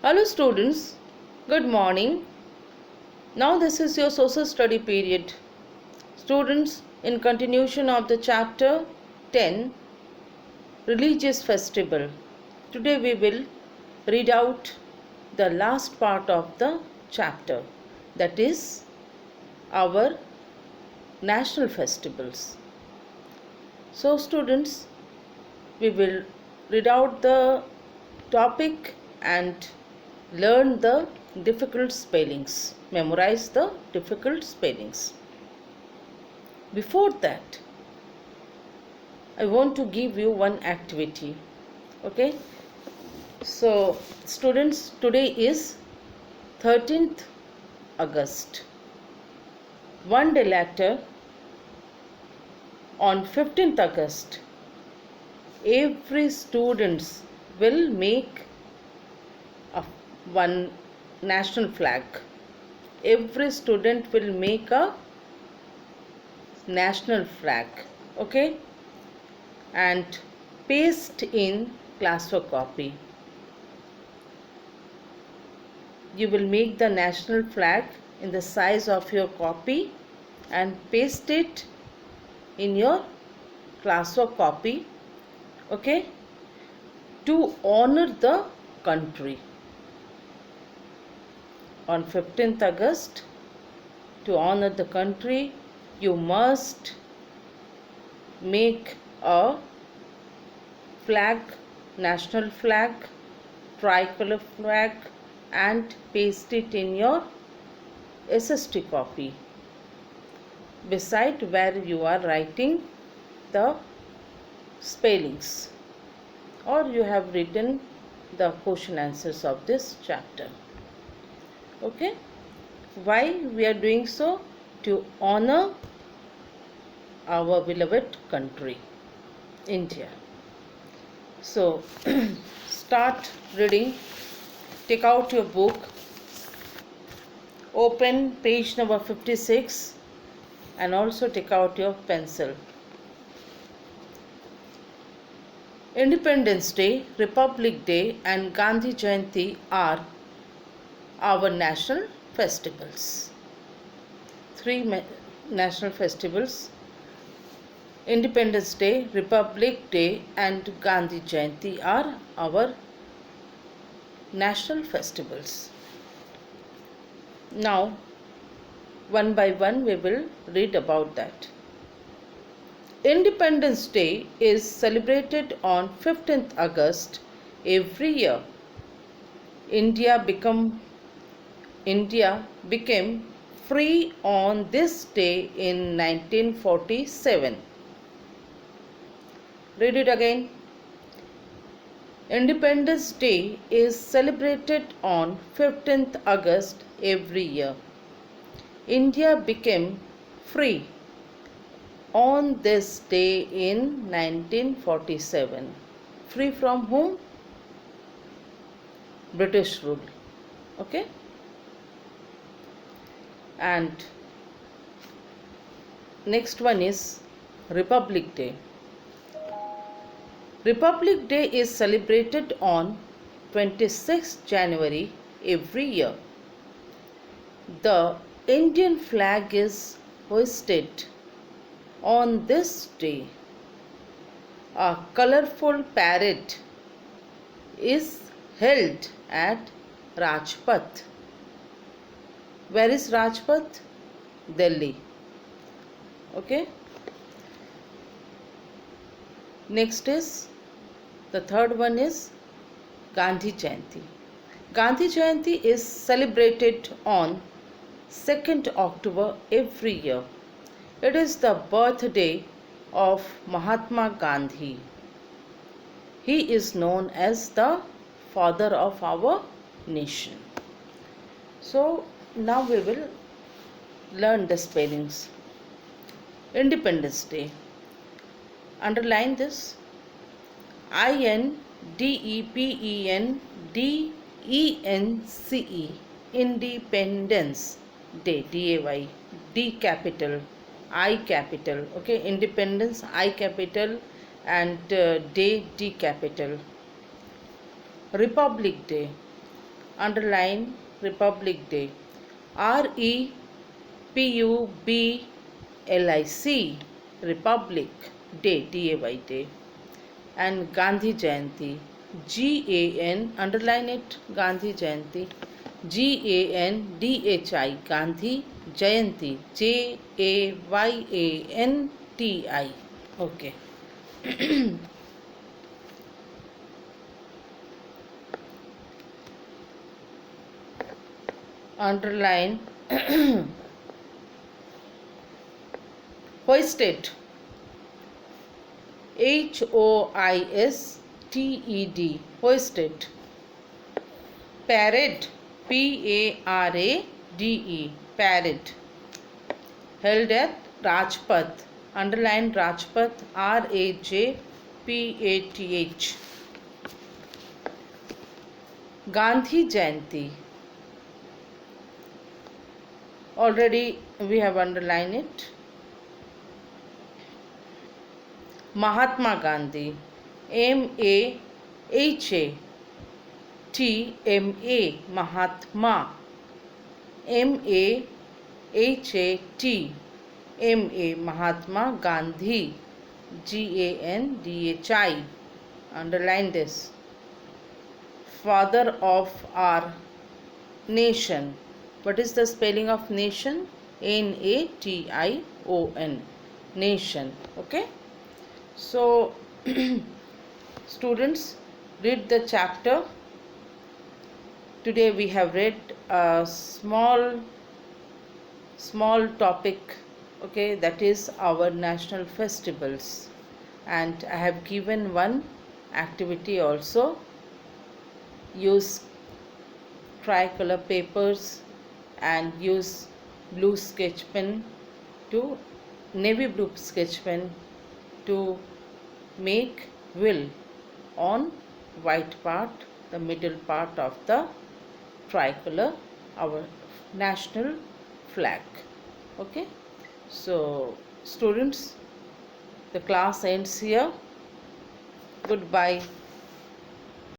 Hello students, good morning. Now this is your social study period. Students, in continuation of the chapter 10, Religious Festival. Today we will read out the last part of the chapter, that is our national festivals. So students, we will read out the topic and learn the difficult spellings, memorize the difficult spellings. Before that, I want to give you one activity. Okay, so students, today is 13th August. One day later, on 15th August, every students will make one national flag. Every student will make a national flag, okay, and paste in classwork copy. You will make the national flag in the size of your copy and paste it in your classwork copy, okay, to honor the country. On 15th August, to honor the country, you must make a flag, national flag, tricolor flag, and paste it in your SST copy, beside where you are writing the spellings, or you have written the question answers of this chapter. Okay, why we are doing so? To honor our beloved country, India. So start reading. Take out your book, open page number 56, and also take out your pencil. Independence Day, Republic Day, and Gandhi Jayanti are our national festivals. Three national festivals: Independence Day, Republic Day, and Gandhi Jayanti are our national festivals. Now, one by one, we will read about that. Independence Day is celebrated on 15th August every year. India became free on this day in 1947. Read it again. Independence Day is celebrated on 15th August every year. India became free on this day in 1947. Free from whom? British rule. Okay? And next one is Republic Day. Republic Day is celebrated on 26th January every year. The Indian flag is hoisted on this day. A colorful parade is held at Rajpath. Where is Rajpath? Delhi. Okay. Next is, the third one is Gandhi Jayanti. Gandhi Jayanti is celebrated on 2nd October every year. It is the birthday of Mahatma Gandhi. He is known as the father of our nation. So now we will learn the spellings. Independence Day. Underline this. INDEPENDENCE. Independence Day. DAY. D capital. I capital. Okay. Independence I capital and Day D capital. Republic Day. underline Republic Day. REPUBLIC, Republic Day, DAY Day. And Gandhi Jayanti, GAN, underline it, Gandhi Jayanti, GANDHI, Gandhi Jayanti, JAYANTI. Okay. Underline hoisted, HOISTED, hoisted. Parade, PARADE, parade. Held at Rajpath, underline Rajpath, RAJPATH. Gandhi Jayanti, already we have underlined it. Mahatma Gandhi, MAHATMA, Mahatma, MAHATMA, Mahatma Gandhi, GANDHI, underline this. Father of our nation. What is the spelling of nation? NATION, nation. Okay. So, students, read the chapter. Today we have read a small topic, okay, that is our national festivals, and I have given one activity also. Use tricolor papers and use blue sketch pen to navy blue sketch pen to make will on white part, the middle part of the tricolor, our national flag. Okay, so students, the class ends here. Goodbye.